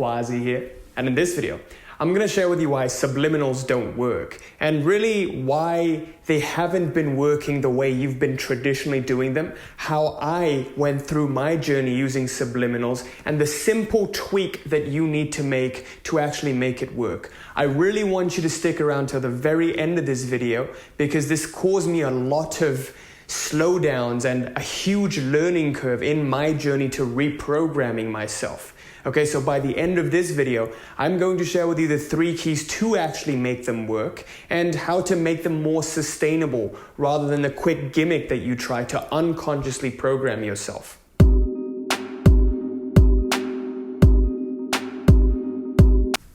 Quasi here, and in this video I'm going to share with you why subliminals don't work and really why they haven't been working the way you've been traditionally doing them, how I went through my journey using subliminals, and the simple tweak that you need to make to actually make it work. I really want you to stick around till the very end of this video because this caused me a lot of slowdowns and a huge learning curve in my journey to reprogramming myself. Okay, so by the end of this video, I'm going to share with you the 3 keys to actually make them work and how to make them more sustainable rather than the quick gimmick that you try to unconsciously program yourself.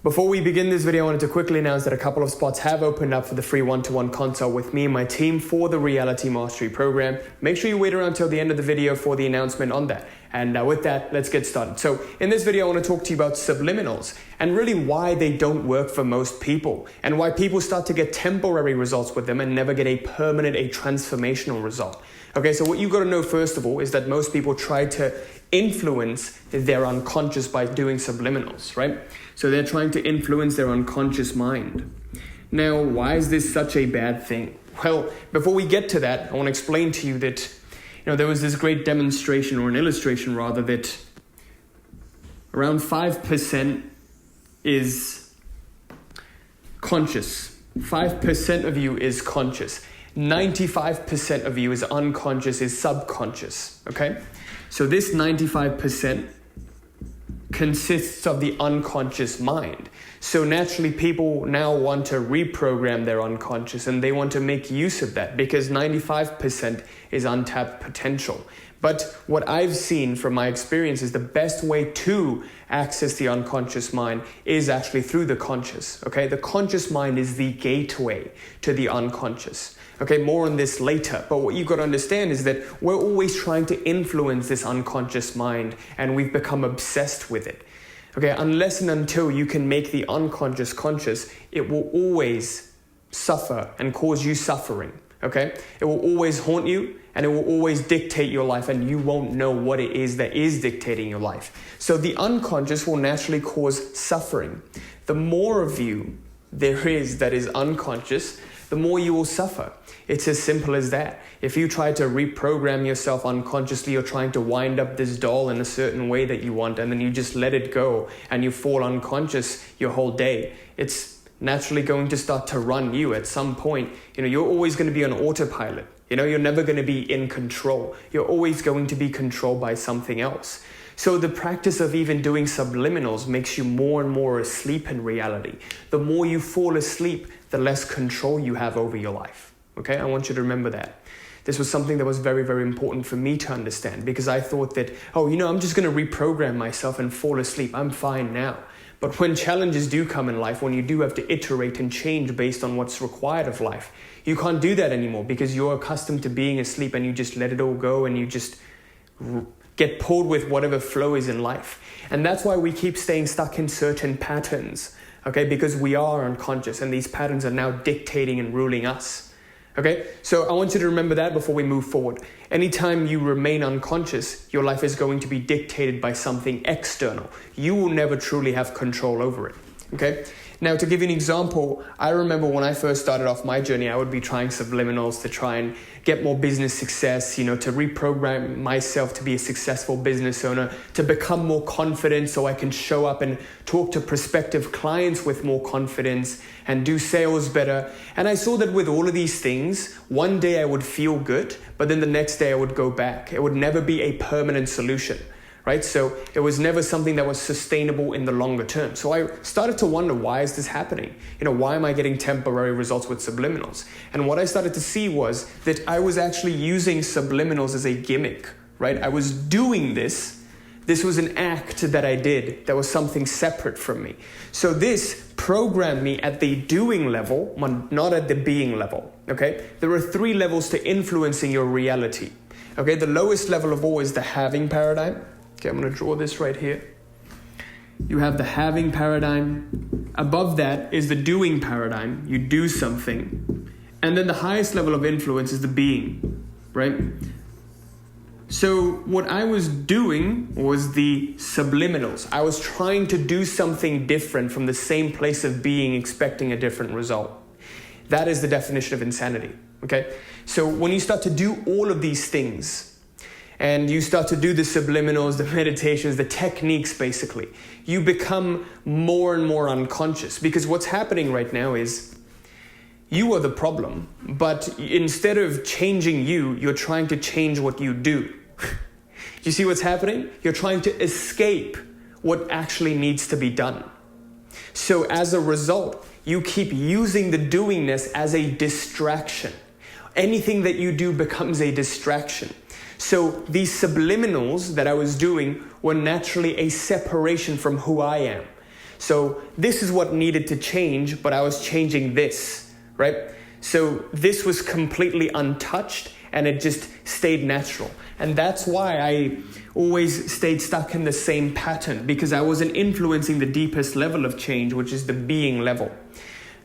Before we begin this video, I wanted to quickly announce that a couple of spots have opened up for the free one-to-one consult with me and my team for the Reality Mastery program. Make sure you wait around till the end of the video for the announcement on that. And with that, let's get started. So in this video, I want to talk to you about subliminals and really why they don't work for most people and why people start to get temporary results with them and never get a permanent, a transformational result. Okay, so what you've got to know first of all is that most people try to influence their unconscious by doing subliminals, right? So they're trying to influence their unconscious mind. Now, why is this such a bad thing? Well, before we get to that, I want to explain to you that there was this great demonstration, or an illustration rather, that around 5% is conscious. 5% of you is conscious. 95% of you is unconscious, is subconscious, okay? So this 95% consists of the unconscious mind. So naturally, people now want to reprogram their unconscious and they want to make use of that because 95% is untapped potential. But what I've seen from my experience is the best way to access the unconscious mind is actually through the conscious, okay? The conscious mind is the gateway to the unconscious. Okay, more on this later, but what you've got to understand is that we're always trying to influence this unconscious mind and we've become obsessed with it. Okay, unless and until you can make the unconscious conscious, it will always suffer and cause you suffering. Okay, it will always haunt you and it will always dictate your life and you won't know what it is that is dictating your life. So the unconscious will naturally cause suffering. The more of you there is that is unconscious, the more you will suffer. It's as simple as that. If you try to reprogram yourself unconsciously, you're trying to wind up this doll in a certain way that you want, and then you just let it go and you fall unconscious your whole day, it's naturally going to start to run you at some point. You're always going to be on autopilot. You're never going to be in control. You're always going to be controlled by something else. So the practice of even doing subliminals makes you more and more asleep in reality. The more you fall asleep, the less control you have over your life. Okay, I want you to remember that. This was something that was very, very important for me to understand because I thought that, I'm just going to reprogram myself and fall asleep. I'm fine now. But when challenges do come in life, when you do have to iterate and change based on what's required of life, you can't do that anymore because you're accustomed to being asleep and you just let it all go and you just get pulled with whatever flow is in life. And that's why we keep staying stuck in certain patterns, okay? Because we are unconscious and these patterns are now dictating and ruling us. Okay, so I want you to remember that before we move forward. Anytime you remain unconscious, your life is going to be dictated by something external. You will never truly have control over it. Okay, now to give you an example, I remember when I first started off my journey, I would be trying subliminals to try and get more business success, to reprogram myself to be a successful business owner, to become more confident so I can show up and talk to prospective clients with more confidence and do sales better. And I saw that with all of these things, one day I would feel good, but then the next day I would go back. It would never be a permanent solution. Right? So it was never something that was sustainable in the longer term. So I started to wonder, why is this happening? Why am I getting temporary results with subliminals? And what I started to see was that I was actually using subliminals as a gimmick, right? I was doing this. This was an act that I did that was something separate from me. So this programmed me at the doing level, not at the being level, okay? There are 3 levels to influencing your reality, okay? The lowest level of all is the having paradigm. Okay, I'm going to draw this right here. You have the having paradigm. Above that is the doing paradigm. You do something. And then the highest level of influence is the being, right? So what I was doing was the subliminals. I was trying to do something different from the same place of being, expecting a different result. That is the definition of insanity, okay? So when you start to do all of these things, and you start to do the subliminals, the meditations, the techniques basically, you become more and more unconscious, because what's happening right now is you are the problem, but instead of changing you, you're trying to change what you do. You see what's happening? You're trying to escape what actually needs to be done. So as a result, you keep using the doingness as a distraction. Anything that you do becomes a distraction. So these subliminals that I was doing were naturally a separation from who I am. So this is what needed to change, but I was changing this, right? So this was completely untouched and it just stayed natural. And that's why I always stayed stuck in the same pattern, because I wasn't influencing the deepest level of change, which is the being level.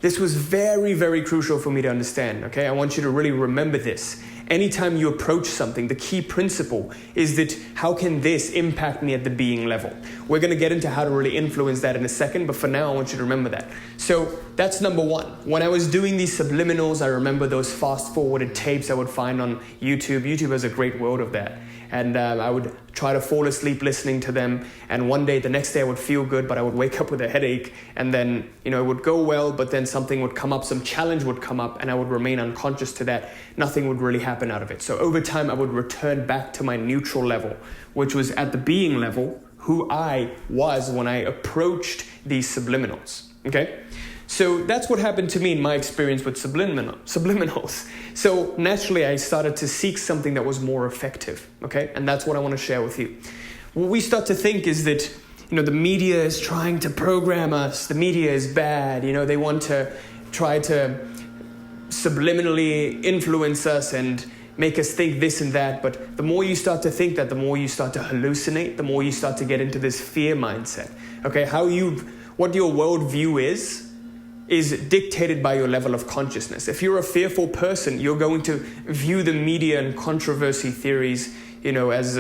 This was very, very crucial for me to understand, okay? I want you to really remember this. Anytime you approach something, the key principle is that how can this impact me at the being level? We're going to get into how to really influence that in a second, but for now, I want you to remember that. So that's number one. When I was doing these subliminals, I remember those fast-forwarded tapes I would find on YouTube. YouTube has a great world of that. And I would try to fall asleep listening to them. And one day, the next day I would feel good, but I would wake up with a headache. And then, it would go well, but then something would come up, some challenge would come up, and I would remain unconscious to that. Nothing would really happen out of it. So over time, I would return back to my neutral level, which was at the being level, who I was when I approached these subliminals, okay? So that's what happened to me in my experience with subliminals. So naturally, I started to seek something that was more effective, okay? And that's what I want to share with you. What we start to think is that, the media is trying to program us. The media is bad. They want to try to subliminally influence us and make us think this and that. But the more you start to think that, the more you start to hallucinate, the more you start to get into this fear mindset, okay? What your worldview is dictated by your level of consciousness. If you're a fearful person, you're going to view the media and controversy theories, as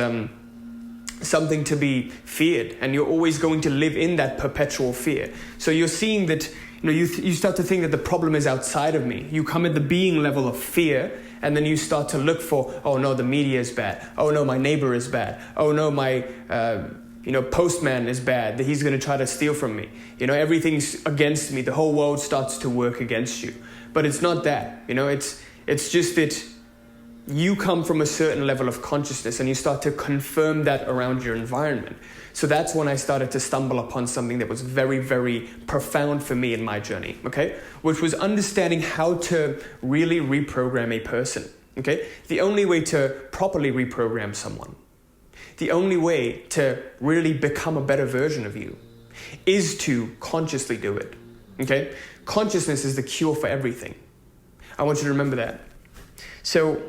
something to be feared, and you're always going to live in that perpetual fear. So you're seeing that, you start to think that the problem is outside of me. You come at the being level of fear, and then you start to look for, oh no, the media is bad. Oh no, my neighbor is bad. Oh no, my postman is bad, that he's going to try to steal from me. Everything's against me. The whole world starts to work against you. But it's not that, it's just that you come from a certain level of consciousness and you start to confirm that around your environment. So that's when I started to stumble upon something that was very, very profound for me in my journey, okay? Which was understanding how to really reprogram a person, okay? The only way to properly reprogram someone, the only way to really become a better version of you is to consciously do it, okay? Consciousness is the cure for everything. I want you to remember that. So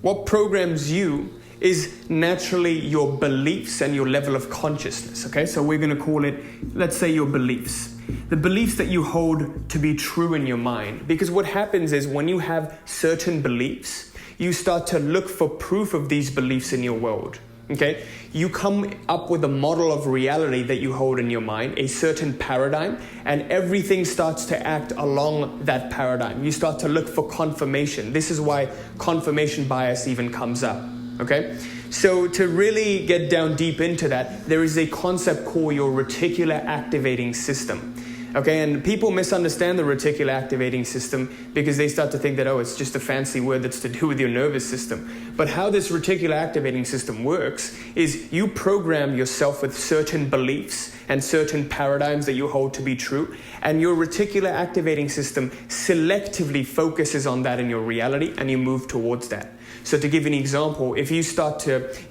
what programs you is naturally your beliefs and your level of consciousness, okay? So we're going to call it, let's say, your beliefs. The beliefs that you hold to be true in your mind. Because what happens is when you have certain beliefs, you start to look for proof of these beliefs in your world. Okay, you come up with a model of reality that you hold in your mind, a certain paradigm, and everything starts to act along that paradigm. You start to look for confirmation. This is why confirmation bias even comes up. Okay, so to really get down deep into that, there is a concept called your reticular activating system. Okay, and people misunderstand the reticular activating system because they start to think that, it's just a fancy word that's to do with your nervous system. But how this reticular activating system works is you program yourself with certain beliefs and certain paradigms that you hold to be true, and your reticular activating system selectively focuses on that in your reality, and you move towards that. So to give you an example, if you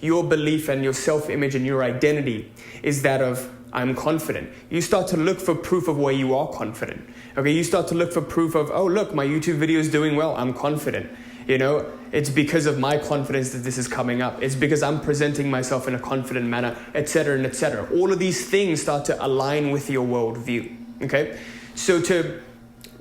your belief and your self-image and your identity is that of, I'm confident. You start to look for proof of where you are confident. Okay, you start to look for proof of, oh, look, my YouTube video is doing well. I'm confident. It's because of my confidence that this is coming up. It's because I'm presenting myself in a confident manner, etc., and etc. All of these things start to align with your worldview. Okay, so to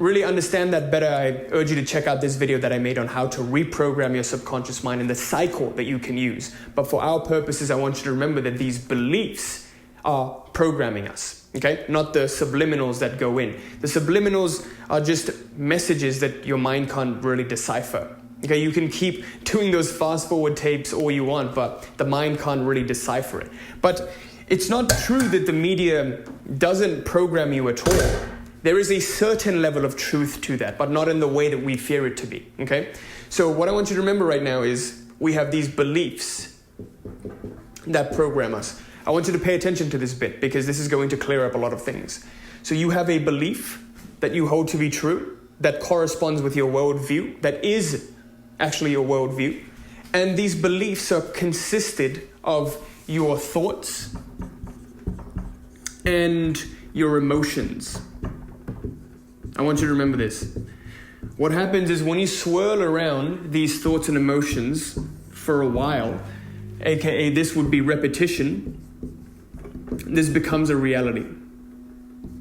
really understand that better, I urge you to check out this video that I made on how to reprogram your subconscious mind and the cycle that you can use. But for our purposes, I want you to remember that these beliefs are programming us, okay? Not the subliminals that go in. The subliminals are just messages that your mind can't really decipher. Okay, you can keep doing those fast forward tapes all you want, but the mind can't really decipher it. But it's not true that the media doesn't program you at all. There is a certain level of truth to that, but not in the way that we fear it to be, okay? So what I want you to remember right now is we have these beliefs that program us. I want you to pay attention to this bit because this is going to clear up a lot of things. So you have a belief that you hold to be true, that corresponds with your worldview, that is actually your worldview. And these beliefs are consisted of your thoughts and your emotions. I want you to remember this. What happens is when you swirl around these thoughts and emotions for a while, aka this would be repetition, this becomes a reality.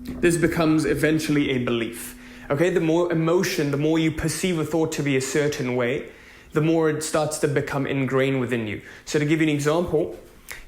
This becomes eventually a belief. Okay, the more emotion, the more you perceive a thought to be a certain way, the more it starts to become ingrained within you. So to give you an example,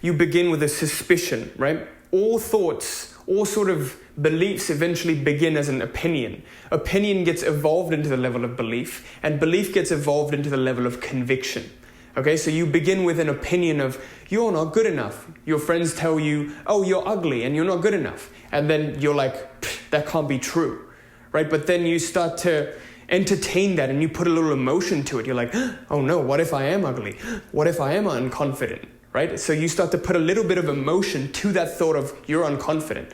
you begin with a suspicion, right? All thoughts, all sort of beliefs eventually begin as an opinion. Opinion gets evolved into the level of belief, and belief gets evolved into the level of conviction. Okay, so you begin with an opinion of, you're not good enough. Your friends tell you, oh, you're ugly and you're not good enough. And then you're like, that can't be true. Right? But then you start to entertain that and you put a little emotion to it. You're like, oh no, what if I am ugly? What if I am unconfident? Right? So you start to put a little bit of emotion to that thought of you're unconfident.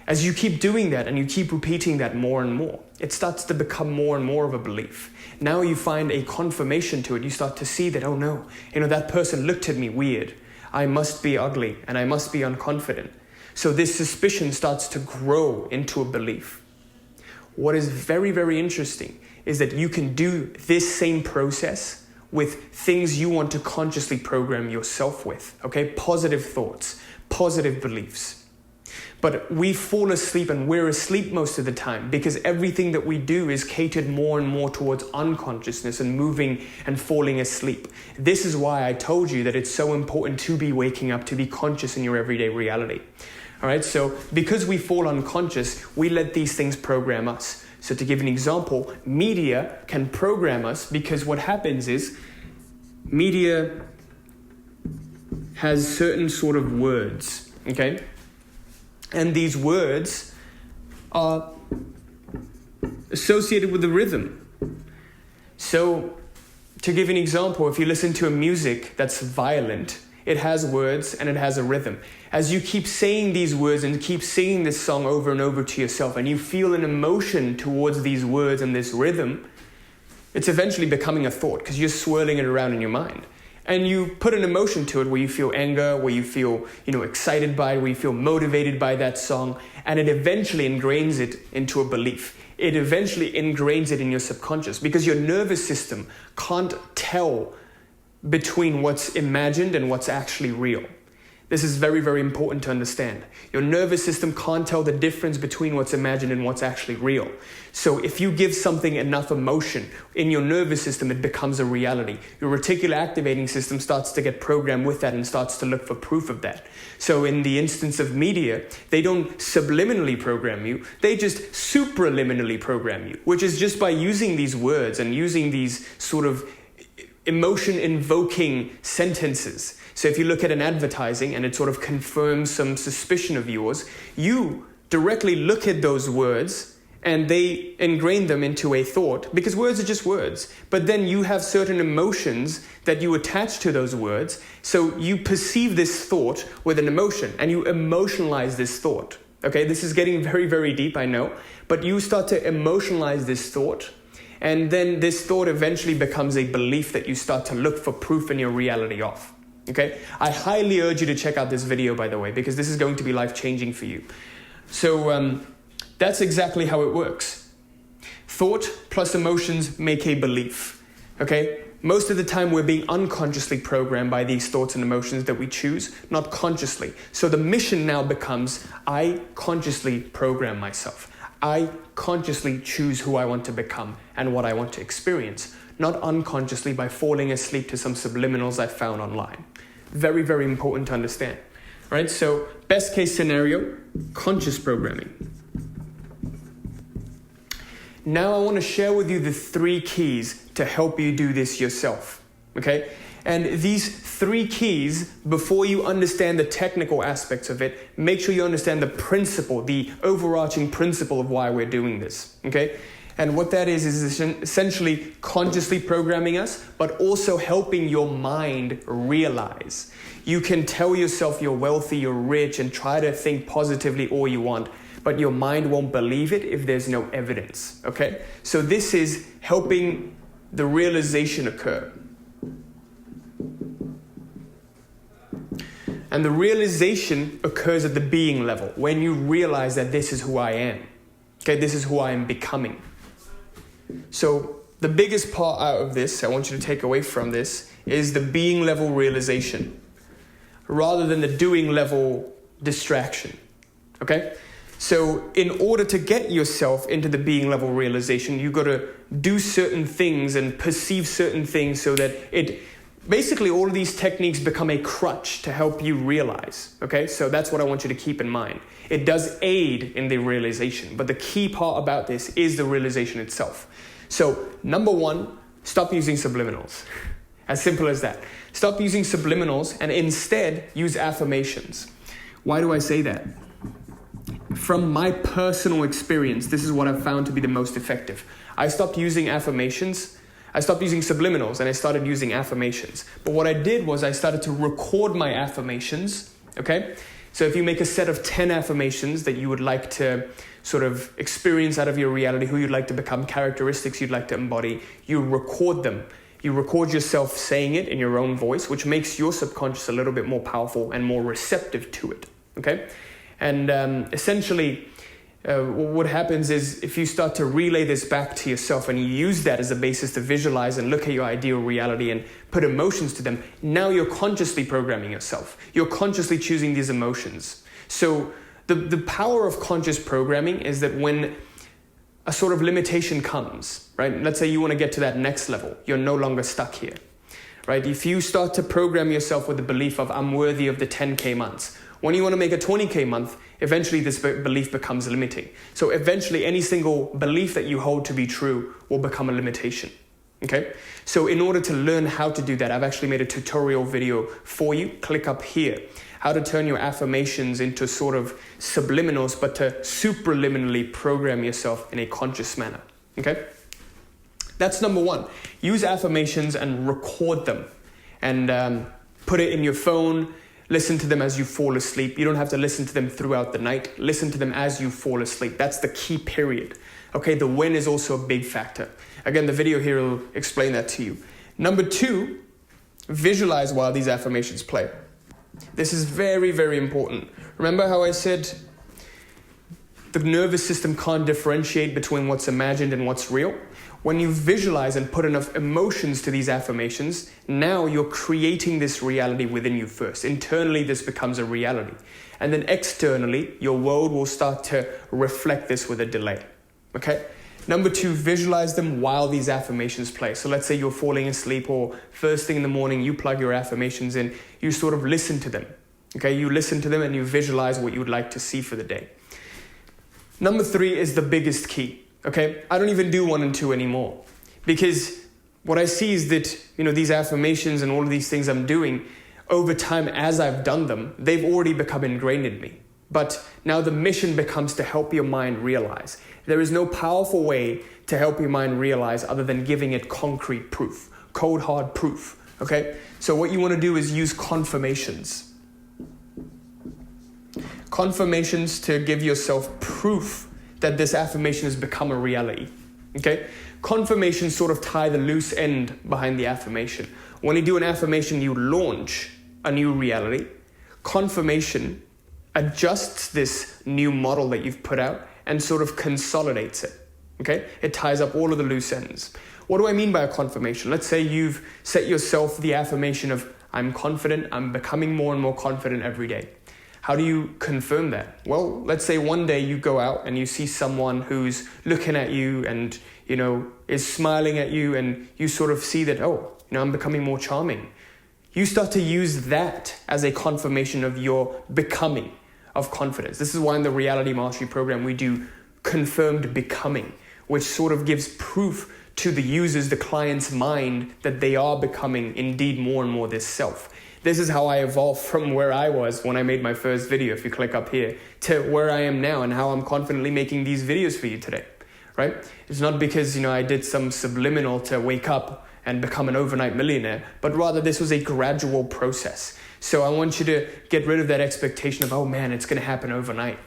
As you keep doing that and you keep repeating that more and more, it starts to become more and more of a belief. Now you find a confirmation to it. You start to see that, oh no, that person looked at me weird. I must be ugly and I must be unconfident. So this suspicion starts to grow into a belief. What is very, very interesting is that you can do this same process with things you want to consciously program yourself with, okay? Positive thoughts, positive beliefs. But we fall asleep and we're asleep most of the time because everything that we do is catered more and more towards unconsciousness and moving and falling asleep. This is why I told you that it's so important to be waking up, to be conscious in your everyday reality. All right, so because we fall unconscious, we let these things program us. So to give an example, media can program us because what happens is media has certain sort of words, okay? And these words are associated with the rhythm. So to give an example, if you listen to a music that's violent, it has words and it has a rhythm. As you keep saying these words and keep singing this song over and over to yourself and you feel an emotion towards these words and this rhythm, it's eventually becoming a thought because you're swirling it around in your mind. And you put an emotion to it where you feel anger, where you feel, excited by it, where you feel motivated by that song, and it eventually ingrains it into a belief. It eventually ingrains it in your subconscious because your nervous system can't tell between what's imagined and what's actually real. This is very, very important to understand. Your nervous system can't tell the difference between what's imagined and what's actually real. So if you give something enough emotion in your nervous system, it becomes a reality. Your reticular activating system starts to get programmed with that and starts to look for proof of that. So in the instance of media, they don't subliminally program you, they just supraliminally program you, which is just by using these words and using these sort of emotion-invoking sentences. So if you look at an advertising and it sort of confirms some suspicion of yours, you directly look at those words and they ingrain them into a thought because words are just words. But then you have certain emotions that you attach to those words. So you perceive this thought with an emotion and you emotionalize this thought. Okay, this is getting very, very deep, I know. But you start to emotionalize this thought. And then this thought eventually becomes a belief that you start to look for proof in your reality of. Okay? I highly urge you to check out this video, by the way, because this is going to be life-changing for you. So that's exactly how it works. Thought plus emotions make a belief. Okay? Most of the time we're being unconsciously programmed by these thoughts and emotions that we choose, not consciously. So the mission now becomes, I consciously program myself. I consciously choose who I want to become and what I want to experience, not unconsciously by falling asleep to some subliminals I found online. Very, very important to understand, right? So best case scenario, conscious programming. Now I want to share with you the 3 keys to help you do this yourself, okay? And these 3 keys, before you understand the technical aspects of it, make sure you understand the principle, the overarching principle of why we're doing this, okay? And what that is essentially consciously programming us, but also helping your mind realize. You can tell yourself you're wealthy, you're rich, and try to think positively all you want, but your mind won't believe it if there's no evidence, okay? So this is helping the realization occur. And the realization occurs at the being level, when you realize that this is who I am. Okay, this is who I am becoming. So the biggest part out of this, I want you to take away from this, is the being level realization, rather than the doing level distraction. Okay? So in order to get yourself into the being level realization, you've got to do certain things and perceive certain things so that basically, all of these techniques become a crutch to help you realize, okay? So that's what I want you to keep in mind. It does aid in the realization, but the key part about this is the realization itself. So, number 1, stop using subliminals. As simple as that. Stop using subliminals and instead use affirmations. Why do I say that? From my personal experience, this is what I've found to be the most effective. I stopped using affirmations. I stopped using subliminals and I started using affirmations. But what I did was I started to record my affirmations, okay? So if you make a set of 10 affirmations that you would like to sort of experience out of your reality, who you'd like to become, characteristics you'd like to embody, you record them. You record yourself saying it in your own voice, which makes your subconscious a little bit more powerful and more receptive to it, okay? And essentially, what happens is if you start to relay this back to yourself and you use that as a basis to visualize and look at your ideal reality and put emotions to them, now you're consciously programming yourself. You're consciously choosing these emotions. So the power of conscious programming is that when a sort of limitation comes, right? Let's say you want to get to that next level. You're no longer stuck here, right? If you start to program yourself with the belief of I'm worthy of the 10K months, when you want to make a 20K month, eventually this belief becomes limiting. So eventually any single belief that you hold to be true will become a limitation. Okay? So in order to learn how to do that, I've actually made a tutorial video for you. Click up here. How to turn your affirmations into sort of subliminals, but to supraliminally program yourself in a conscious manner. Okay? That's number 1. Use affirmations and record them. And put it in your phone. Listen to them as you fall asleep. You don't have to listen to them throughout the night. Listen to them as you fall asleep. That's the key period. Okay, the when is also a big factor. Again, the video here will explain that to you. Number 2, visualize while these affirmations play. This is very, very important. Remember how I said the nervous system can't differentiate between what's imagined and what's real? When you visualize and put enough emotions to these affirmations, now you're creating this reality within you first. Internally, this becomes a reality. And then externally, your world will start to reflect this with a delay. Okay? Number 2, visualize them while these affirmations play. So let's say you're falling asleep or first thing in the morning, you plug your affirmations in, you sort of listen to them. Okay? You listen to them and you visualize what you would like to see for the day. Number 3 is the biggest key. Okay, I don't even do 1 and 2 anymore, because what I see is that, these affirmations and all of these things I'm doing over time as I've done them, they've already become ingrained in me. But now the mission becomes to help your mind realize. There is no powerful way to help your mind realize other than giving it concrete proof, cold hard proof. Okay, so what you want to do is use confirmations. Confirmations to give yourself proof that this affirmation has become a reality, okay? Confirmations sort of tie the loose end behind the affirmation. When you do an affirmation, you launch a new reality. Confirmation adjusts this new model that you've put out and sort of consolidates it, okay? It ties up all of the loose ends. What do I mean by a confirmation? Let's say you've set yourself the affirmation of, I'm confident, I'm becoming more and more confident every day. How do you confirm that? Well, let's say one day you go out and you see someone who's looking at you and, is smiling at you, and you sort of see that, I'm becoming more charming. You start to use that as a confirmation of your becoming of confidence. This is why in the Reality Mastery Program we do confirmed becoming, which sort of gives proof to the user's, the client's mind that they are becoming indeed more and more this self. This is how I evolved from where I was when I made my first video, if you click up here, to where I am now and how I'm confidently making these videos for you today, right? It's not because, I did some subliminal to wake up and become an overnight millionaire, but rather this was a gradual process. So I want you to get rid of that expectation of, oh man, it's going to happen overnight.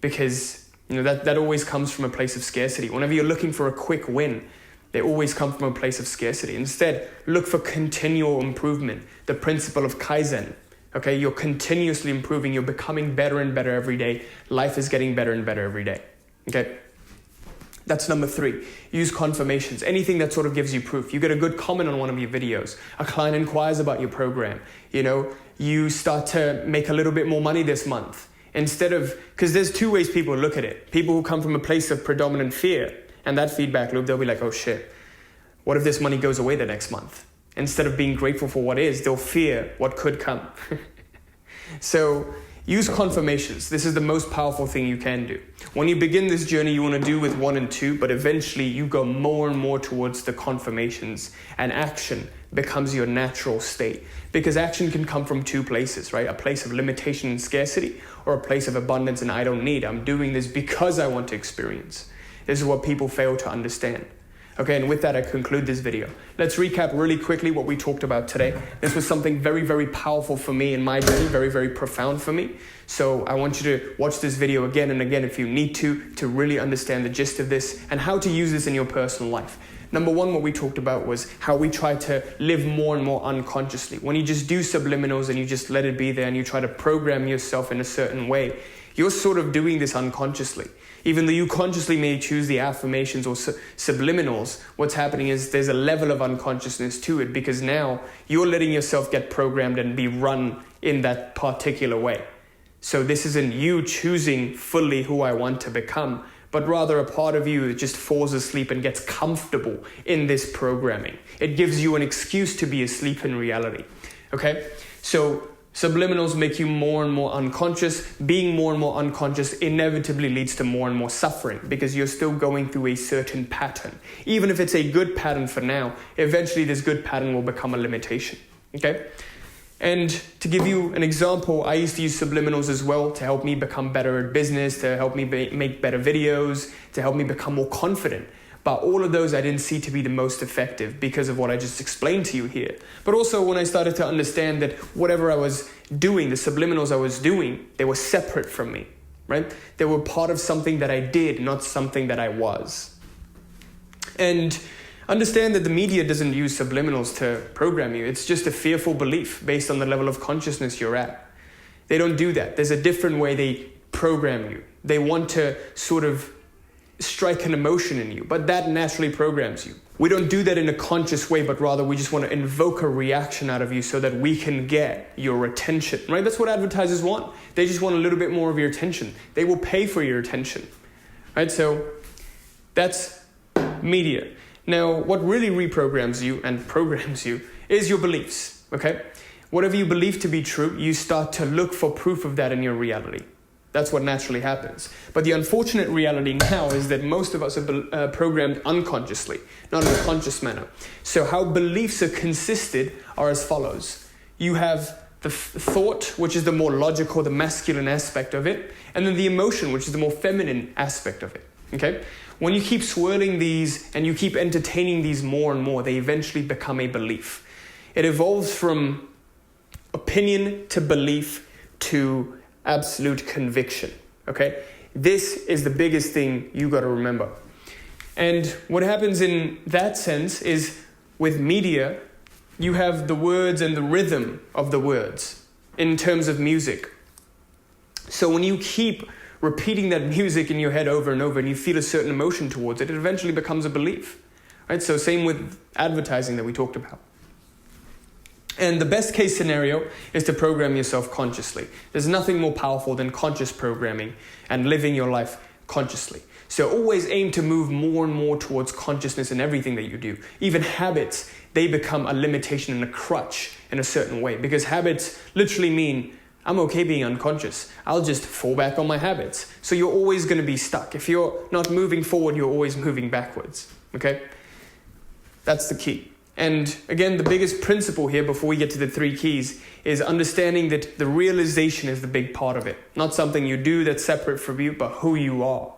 Because, that always comes from a place of scarcity. Whenever you're looking for a quick win, they always come from a place of scarcity. Instead, look for continual improvement, the principle of Kaizen. Okay, you're continuously improving, you're becoming better and better every day. Life is getting better and better every day. Okay, that's number 3. Use confirmations, anything that sort of gives you proof. You get a good comment on one of your videos, a client inquires about your program, you start to make a little bit more money this month. Instead of, because there's 2 ways people look at it. People who come from a place of predominant fear, and that feedback loop, they'll be like, oh shit, what if this money goes away the next month? Instead of being grateful for what is, they'll fear what could come. So use confirmations. This is the most powerful thing you can do. When you begin this journey, you want to do with 1 and 2, but eventually you go more and more towards the confirmations, and action becomes your natural state. Because action can come from 2 places, right? A place of limitation and scarcity, or a place of abundance and I don't need. I'm doing this because I want to experience. This is what people fail to understand. Okay, and with that, I conclude this video. Let's recap really quickly what we talked about today. This was something very, very powerful for me in my journey, very, very profound for me. So I want you to watch this video again and again if you need to really understand the gist of this and how to use this in your personal life. Number 1, what we talked about was how we try to live more and more unconsciously. When you just do subliminals and you just let it be there and you try to program yourself in a certain way, you're sort of doing this unconsciously. Even though you consciously may choose the affirmations or subliminals, what's happening is there's a level of unconsciousness to it, because now you're letting yourself get programmed and be run in that particular way. So this isn't you choosing fully who I want to become, but rather a part of you that just falls asleep and gets comfortable in this programming. It gives you an excuse to be asleep in reality. Okay? So subliminals make you more and more unconscious. Being more and more unconscious inevitably leads to more and more suffering, because you're still going through a certain pattern. Even if it's a good pattern for now, eventually this good pattern will become a limitation. Okay? And to give you an example, I used to use subliminals as well to help me become better at business, to help me make better videos, to help me become more confident. But all of those I didn't see to be the most effective because of what I just explained to you here. But also when I started to understand that whatever I was doing, the subliminals I was doing, they were separate from me, right? They were part of something that I did, not something that I was. And understand that the media doesn't use subliminals to program you. It's just a fearful belief based on the level of consciousness you're at. They don't do that. There's a different way they program you. They want to sort of strike an emotion in you, but that naturally programs you. We don't do that in a conscious way, but rather we just want to invoke a reaction out of you so that we can get your attention, right? That's what advertisers want. They just want a little bit more of your attention. They will pay for your attention, right? So that's media. Now, what really reprograms you and programs you is your beliefs, okay? Whatever you believe to be true, you start to look for proof of that in your reality. That's what naturally happens. But the unfortunate reality now is that most of us are programmed unconsciously, not in a conscious manner. So how beliefs are consisted are as follows. You have the thought, which is the more logical, the masculine aspect of it, and then the emotion, which is the more feminine aspect of it, okay? When you keep swirling these and you keep entertaining these more and more, they eventually become a belief. It evolves from opinion to belief to absolute conviction, okay? This is the biggest thing you got to remember. And what happens in that sense is with media, you have the words and the rhythm of the words in terms of music. So when you keep repeating that music in your head over and over and you feel a certain emotion towards it, it eventually becomes a belief, right? So same with advertising that we talked about. And the best case scenario is to program yourself consciously. There's nothing more powerful than conscious programming and living your life consciously. So always aim to move more and more towards consciousness in everything that you do. Even habits, they become a limitation and a crutch in a certain way, because habits literally mean I'm okay being unconscious. I'll just fall back on my habits. So you're always going to be stuck. If you're not moving forward, you're always moving backwards. Okay? That's the key. And again, the biggest principle here before we get to the 3 keys is understanding that the realization is the big part of it. Not something you do that's separate from you, but who you are.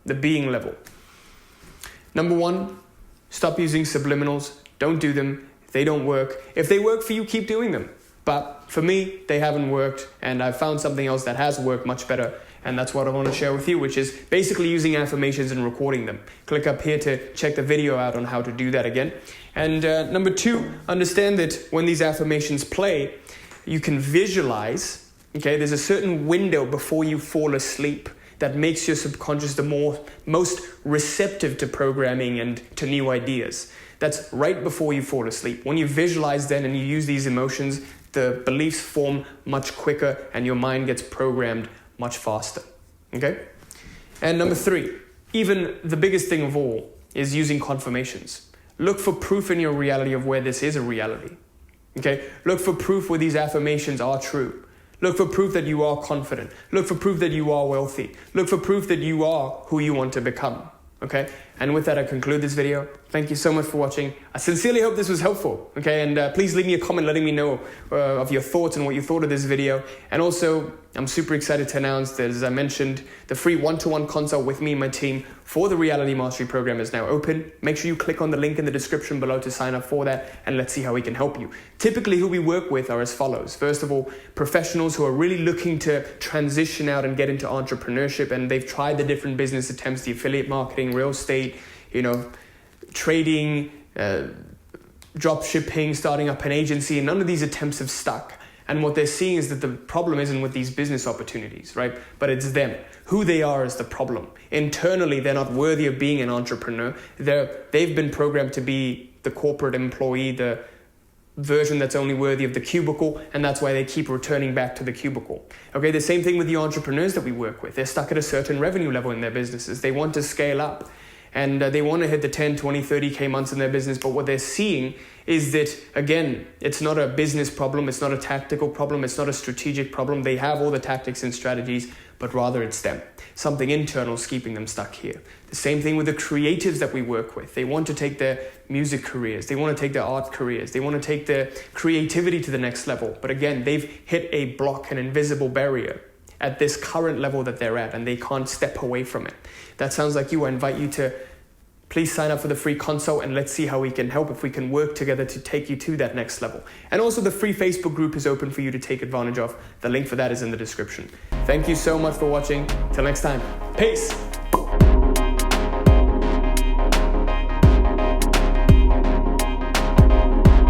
The being level. Number 1, stop using subliminals. Don't do them. They don't work. If they work for you, keep doing them. But for me, they haven't worked, and I've found something else that has worked much better, and that's what I want to share with you, which is basically using affirmations and recording them. Click up here to check the video out on how to do that again. And number 2, understand that when these affirmations play, you can visualize, okay? There's a certain window before you fall asleep that makes your subconscious the most receptive to programming and to new ideas. That's right before you fall asleep. When you visualize then and you use these emotions, the beliefs form much quicker and your mind gets programmed much faster. Okay? And number 3, even the biggest thing of all is using confirmations. Look for proof in your reality of where this is a reality. Okay? Look for proof where these affirmations are true. Look for proof that you are confident. Look for proof that you are wealthy. Look for proof that you are who you want to become. Okay? And with that, I conclude this video. Thank you so much for watching. I sincerely hope this was helpful. Okay? And please leave me a comment letting me know of your thoughts and what you thought of this video. And also, I'm super excited to announce that, as I mentioned, the free one-to-one consult with me and my team for the Reality Mastery Program is now open. Make sure you click on the link in the description below to sign up for that, and let's see how we can help you. Typically, who we work with are as follows. First of all, professionals who are really looking to transition out and get into entrepreneurship, and they've tried the different business attempts, the affiliate marketing, real estate, trading, drop shipping, starting up an agency, and none of these attempts have stuck. And what they're seeing is that the problem isn't with these business opportunities, right? But it's them. Who they are is the problem. Internally, they're not worthy of being an entrepreneur. They've been programmed to be the corporate employee, the version that's only worthy of the cubicle, and that's why they keep returning back to the cubicle. Okay, the same thing with the entrepreneurs that we work with. They're stuck at a certain revenue level in their businesses. They want to scale up. And they want to hit the 10, 20, 30K months in their business. But what they're seeing is that, again, it's not a business problem. It's not a tactical problem. It's not a strategic problem. They have all the tactics and strategies, but rather it's them. Something internal is keeping them stuck here. The same thing with the creatives that we work with. They want to take their music careers. They want to take their art careers. They want to take their creativity to the next level. But again, they've hit a block, an invisible barrier at this current level that they're at, and they can't step away from it. That sounds like you. I invite you to please sign up for the free consult, and let's see how we can help, if we can work together to take you to that next level. And also the free Facebook group is open for you to take advantage of. The link for that is in the description. Thank you so much for watching. Till next time. Peace.